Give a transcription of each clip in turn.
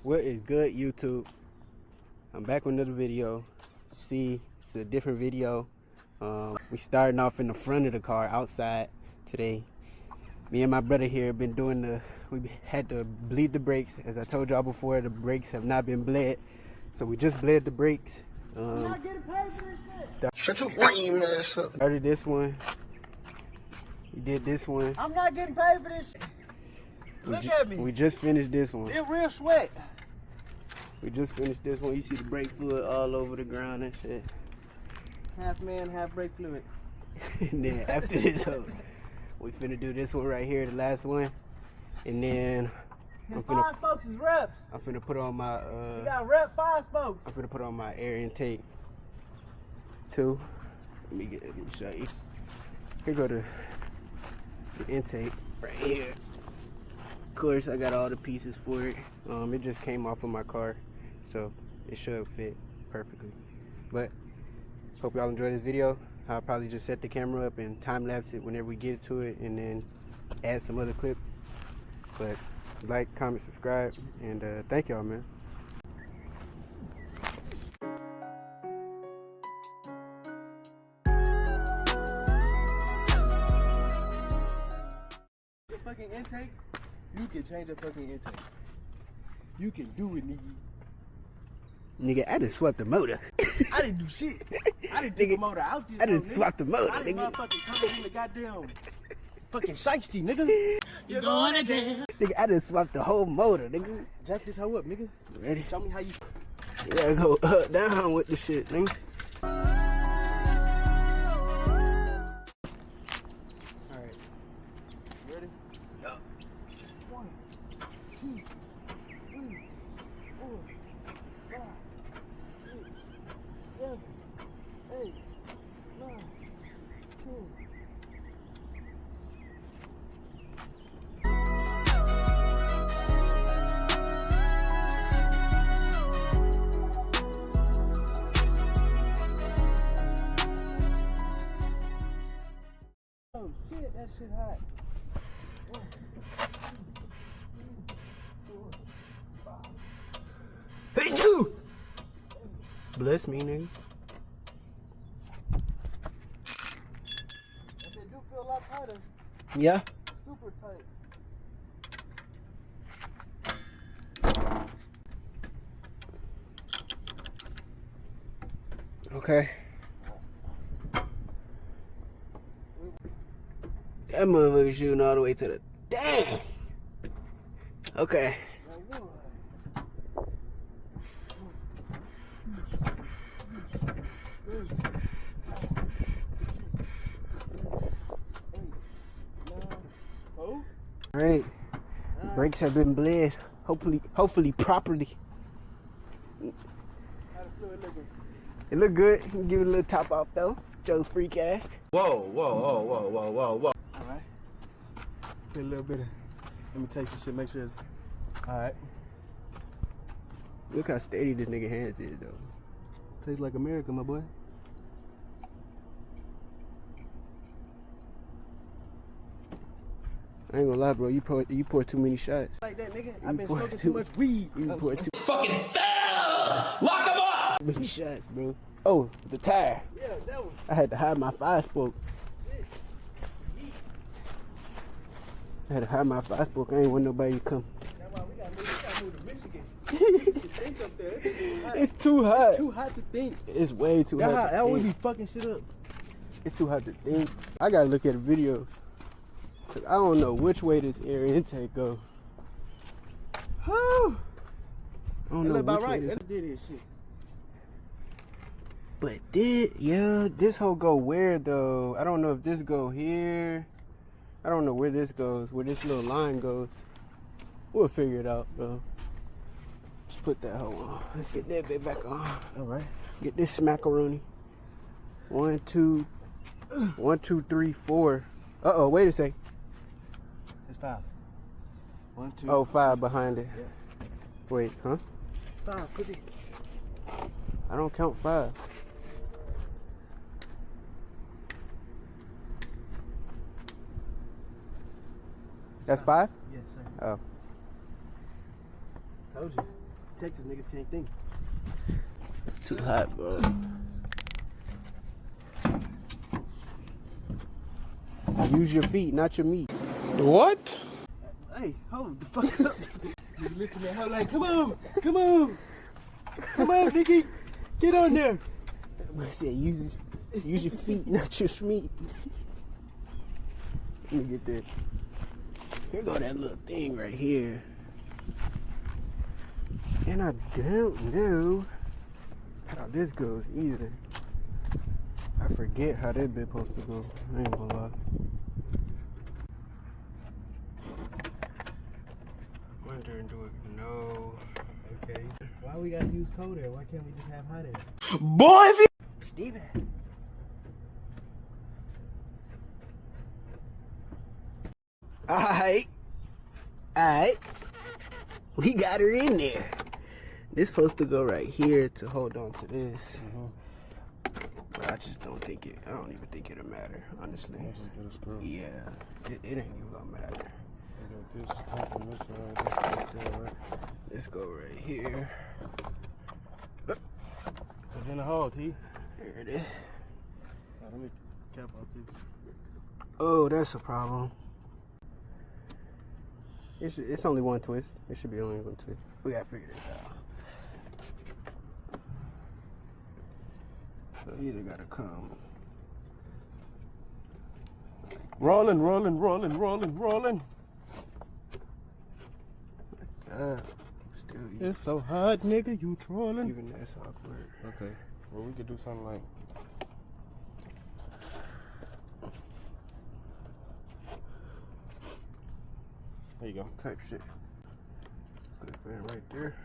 What is good, YouTube? I'm back with another video. See, it's a different video. We starting off in the front of the car outside today. Me and my brother here have been doing we had to bleed the brakes. As I told y'all before, the brakes have not been bled. So we just bled the brakes. I'm not getting paid for this shit. Shut your lame ass up. Started this one. We did this one. I'm not getting paid for this shit. Look at me. We just finished this one. It's real sweat. We just finished this one. You see the brake fluid all over the ground and shit. Half man, half brake fluid. And then after this, we finna do this one right here, the last one. And then His 5 spokes is reps. I'm finna put on my You got rep 5 spokes. I'm finna put on my air intake too. Let me show you. Here go the intake right here. Of course, I got all the pieces for it. It just came off of my car, so it should fit perfectly. But hope y'all enjoy this video. I'll probably just set the camera up and time lapse it whenever we get to it, and then add some other clips. But like, comment, subscribe, and thank y'all, man. The fucking intake. You can change the fucking intake. You can do it, nigga. Nigga, I just swapped the motor. I didn't do shit. I didn't take the motor out this. I just swapped the motor, I didn't nigga. motherfucking come in the goddamn fucking shiesty, nigga. You're going to jail. Nigga, I just swapped the whole motor, nigga. Jack this hoe up, nigga. Ready? Show me how you. You gotta go up, down with the shit, nigga. Alright. Ready? Yup. 1, 2, 3, 4, 5, 6, 7, 8, 9, 10. Oh shit, that shit hot. 1, 2, 3, 4, 5. Hey, you! Bless me, nigga. That shit do feel a lot tighter. Yeah. Super tight. Okay. That motherfucker shooting all the way to the dang. Okay. Oh? Alright. Brakes have been bled. Hopefully properly. How the fluid looking? It look good. You can give it a little top off though. Joe freak ass. Whoa. Alright. Get a little bit of. Let me taste this shit, make sure it's. Alright. Look how steady this nigga hands is though. Tastes like America, my boy. I ain't gonna lie, bro. You pour too many shots. Like that, nigga. I've been pour smoking too- too much weed. You pour too Fucking fell! Lock him up! many shots, bro. Oh, the tire. Yeah, that was. I had to hide my 5-spoke. I had to hide my 5-spoke. I ain't want nobody to come. That's why we gotta move to Michigan. Michigan think up there. It's too hot. Too hot to think. It's way too hot. That to would think. be fucking shit up. It's too hot to think. I gotta look at a video. Cause I don't know which way this air intake go. Whew. I don't That know look about which way right. this. That did his shit. But this whole go where though? I don't know if this go here. I don't know where this goes, where this little line goes. We'll figure it out though. Let's put that hoe on. Let's get that bit back on. All right. Get this smackaroni. 1, 2, 1, 2, 3, 4. Uh-oh, wait a sec. It's 5. 1, 2. Oh, 5 behind it. Yeah. Wait, huh? 5, pussy. I don't count 5. That's 5? Yes, sir. Oh. Told you. Texas niggas can't think. It's too hot, bro. Use your feet, not your meat. What? Hey, hold the fuck up. You listen at her like, come on, come on. Come on, nigga. Get on there. I said, use your feet, not your meat. Let me get that. Here go that little thing right here. And I don't know how this goes either. I forget how that bit supposed to go. I ain't gonna lie. Wonder do it. No. Okay. Why we gotta use cold air? Why can't we just have hot air? Boy, if you... Steven. Alright. We got her in there. This supposed to go right here to hold on to this. But I just don't think it, I don't even think it'll matter, honestly. Just get a screw. Yeah, it ain't even gonna matter. This on this side, this right there, right? Let's go right here. Put it in the hole, T. There it is. Let me cap off this. Oh, that's a problem. It's only one twist. It should be only one twist. We gotta figure this out. So either gotta come. Rolling. Still, It's so hot, nigga. You trolling? even that's awkward. Okay. Well, we could do something like. There you go. Type shit. Good fan right there.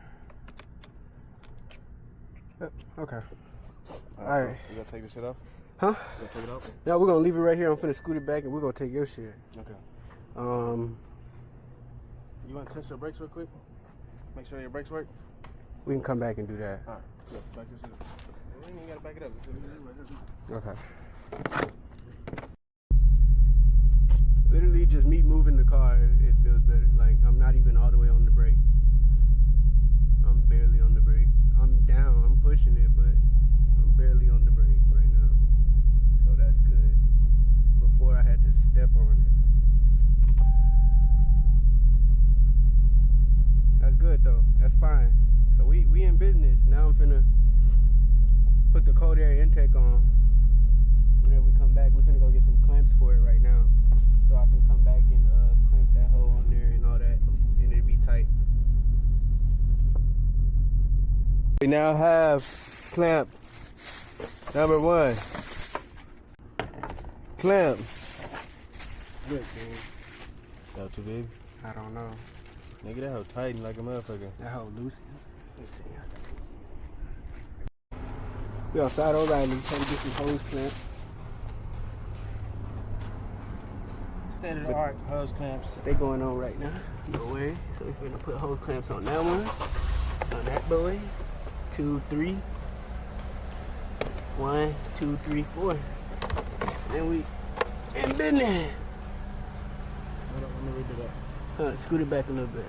Yep, okay. Alright. You gonna take this shit off? Huh? You gonna take it off? No, we're gonna leave it right here. I'm finna scoot it back and we're gonna take your shit. Okay. You wanna test your brakes real quick? Make sure your brakes work? We can come back and do that. Alright. Yeah, back your shit up. We ain't even gotta back it up. Okay. Literally just me moving the car, it feels better. Like I'm not even all the way on the brake. I'm barely on the brake. I'm down, I'm pushing it, but I'm barely on the brake right now. So that's good. Before I had to step on it. That's good though, that's fine. So we in business. Now I'm finna put the cold air intake on. Whenever we come back, we're finna go get some clamps for it right now. So I can come back and clamp that hole on there and all that, and it'll be tight. We now have clamp number 1. Clamp. Good, man. That too big? I don't know. Nigga, that hoe tighten like a motherfucker. That hole loose. Let's see. We outside O'Reilly trying to get some hose clamps. State of the art hose clamps. They going on right now. No way. So we finna put hose clamps on that one, on that boy. 2, 3. 1, 2, 3, 4. And we in business. Hold on, let me redo that. Scoot it back a little bit.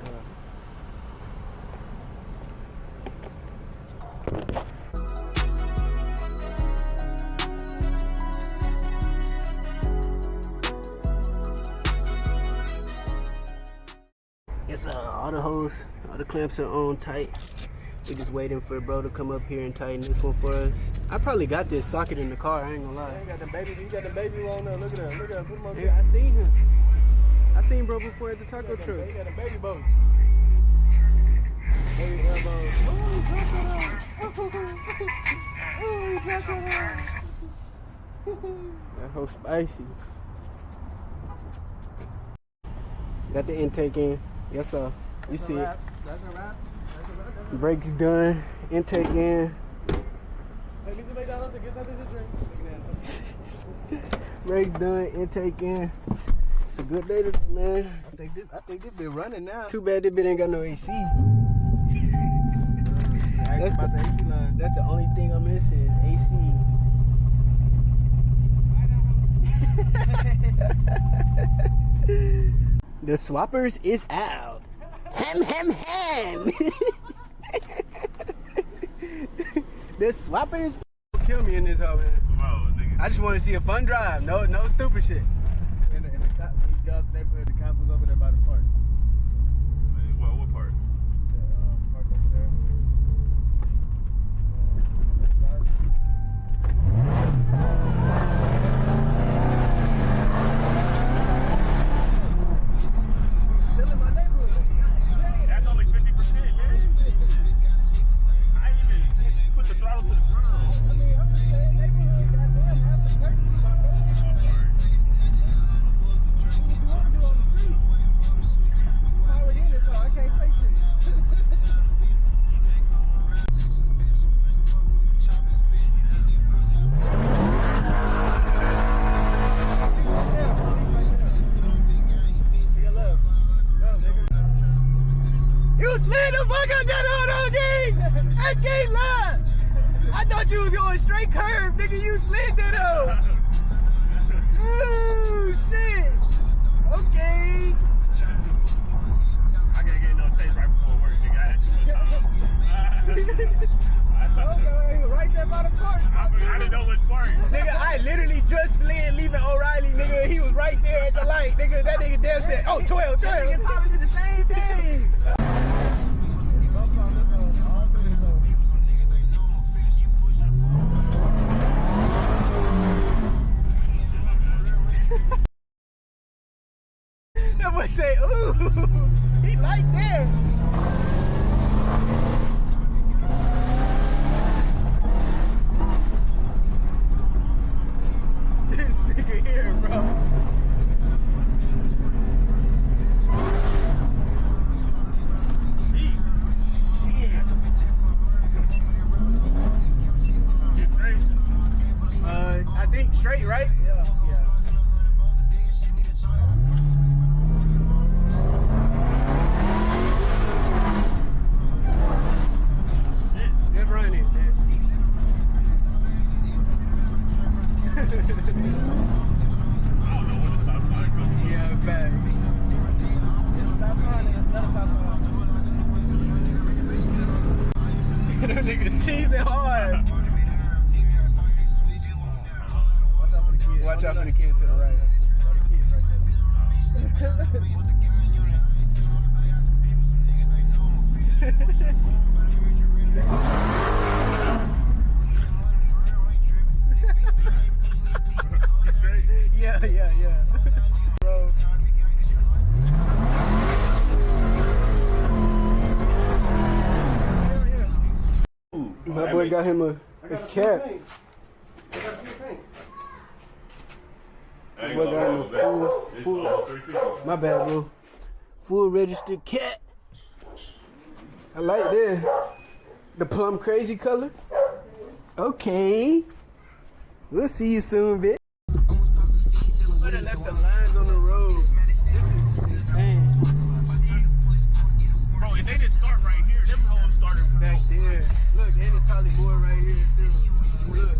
Yes, all the hose, all the clamps are on tight. We're just waiting for bro to come up here and tighten this one for us. I probably got this socket in the car, I ain't gonna lie. You got the baby on there. Look at that. Put him on Yeah, I seen him. I seen bro before at the taco truck. He got the baby boats. Baby elbows. Oh, he dropped it That whole spicy. Got the intake in. Yes, sir. You see it. That's a wrap. Brakes done. Intake in. Hey, Mr. McDonald's to get something to drink. Brakes done. Intake in. It's a good day today, man. I think this been running now. Too bad this bit ain't got no AC. That's about the AC line. That's the only thing I'm missing is AC. The swappers is out. Ham, ham, ham. good swappers. Kill me in this hoe, man. Bro, nigga. I just want to see a fun drive. No stupid shit. In the cop, when you got out the neighborhood, the cop was over there by the park. Well, what part? The park over there. Still in my neighborhood. That's only 50%, man. I didn't even put the throttle to the ground. I mean, I'm just saying, neighborhood, goddamn, have some courtesy, my brother. I'm sorry. You slid the fuck out that OG! I can't lie! I thought you was going straight curve, nigga. You slid that up. Ooh, shit. Okay. I can't get no taste right before work, nigga. I had too much time. Okay, right there by the park. I didn't know which part. Nigga, I literally just slid leaving O'Reilly, nigga. He was right there at the light, nigga. That nigga damn said, oh, 12. Nigga probably did the same thing. That boy say, ooh, he like that. This nigga here, bro. I think straight, right? Yeah. Just run it, man. I don't know when to stop sign comes. Yeah, bad. Stop sign and another stop sign. Them niggas cheesing hard. Watch out for the kids to the right. The kids right there. Yeah. Bro. My boy got him a cat. My boy got him a full. My bad, bro. Full registered cat. I like that. The plum crazy color. Okay. We'll see you soon, bitch. But I left the lines on the road. Bro, if they didn't start right here, them hoes started Back there. Look, and it's probably more right here too. Look.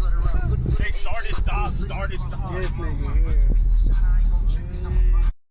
They started, stop. This nigga here.